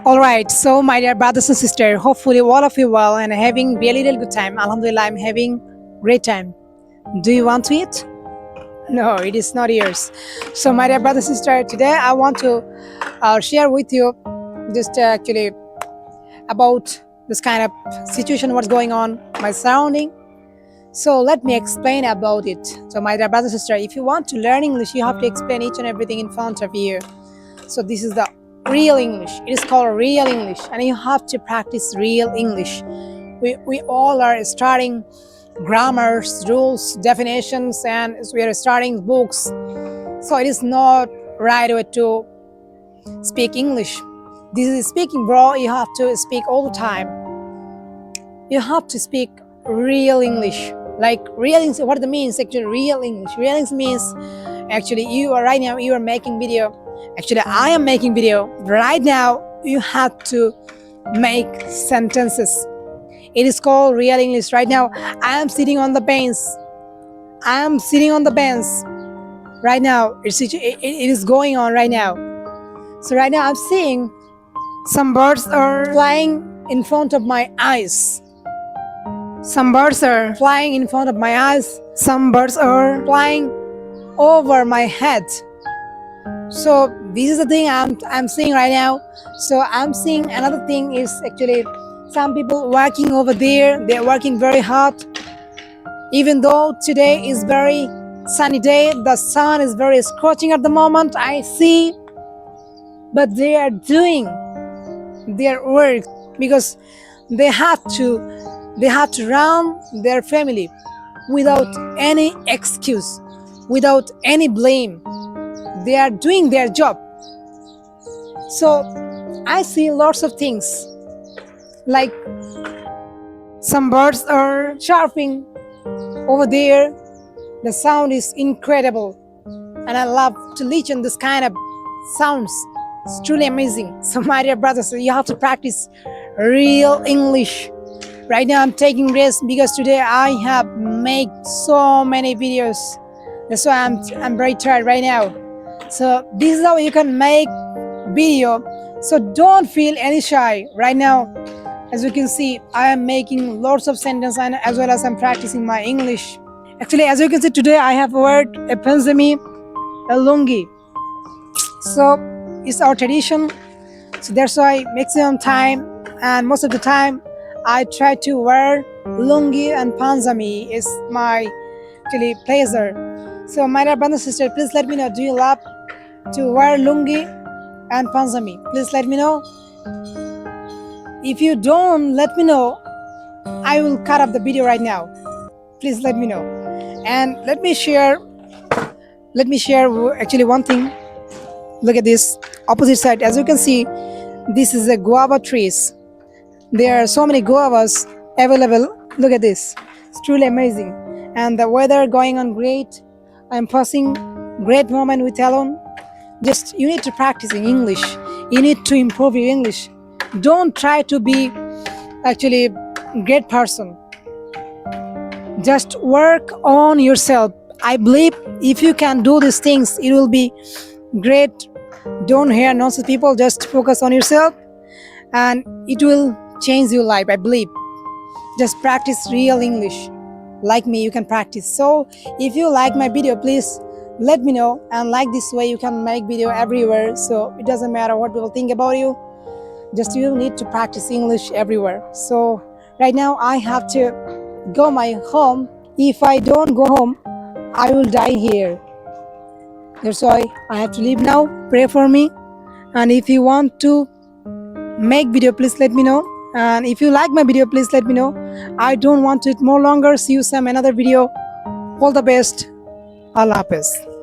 All right, so my dear brothers and sisters, hopefully all of you well and having really good time. Alhamdulillah, I'm having great time. Do you want to eat? No, it is not yours. So my dear brothers and sisters, today I want to share with you just actually about this kind of situation, what's going on, my surrounding. So let me explain about it. So my dear brothers and sisters, if you want to learn English, you have to explain each and everything in front of you. So this is the real English. It is called real English, and you have to practice real English. We all are starting grammars, rules, definitions, and we are starting books. So it is not right way to speak English. This is speaking, bro. You have to speak all the time. You have to speak real English. Like real English, what it means actually real English. Real English means actually you are right now you are making video. Actually, I am making video. Right now, you have to make sentences. It is called real English. Right now, I am sitting on the bench. I am sitting on the bench. Right now, it is going on right now. So right now, I'm seeing some birds are flying in front of my eyes. Some birds are flying in front of my eyes. Some birds are flying over my head. So this is the thing I'm seeing right now. So I'm seeing another thing is actually some people working over there. They're working very hard. Even though today is very sunny day, the sun is very scorching at the moment, I see. But they are doing their work because they have to run their family without any excuse, without any blame. They are doing their job. So I see lots of things like some birds are chirping over there. The sound is incredible, and I love to listen this kind of sounds. It's truly amazing. So my dear brothers, you have to practice real English. Right now I'm taking rest because today I have made so many videos. That's why I'm very tired right now. So this is how you can make video. So don't feel any shy. Right now, as you can see, I am making lots of sentences and as well as I'm practicing my English. Actually, as you can see today, I have a word, a panzami, a lungi. So it's our tradition. So that's why maximum time and most of the time I try to wear lungi and panzami. Is my actually pleasure. So my dear brothers and sisters, please let me know, do you love to wear lungi and panzami? Please let me know. If you don't let me know, I will cut up the video right now. Please let me know. And let me share actually one thing. Look at this opposite side. As you can see, this is a guava trees. There are so many guavas available. Look at this. It's truly amazing. And the weather going on great. I'm passing great moment with Alon. Just you need to practice in English. You need to improve your English. Don't try to be actually a great person. Just work on yourself. I believe if you can do these things, it will be great. Don't hear nonsense people. Just focus on yourself, and it will change your life. I believe. Just practice real English. Like me, you can practice. So if you like my video, please let me know, and like this way you can make video everywhere. So it doesn't matter what people think about you, just you need to practice English everywhere. So right now I have to go my home. If I don't go home, I will die here. That's why I have to leave now. Pray for me, and if you want to make video, please let me know. And if you like my video, please let me know. I don't want it more longer. See you some another video. All the best. Allah Hafiz.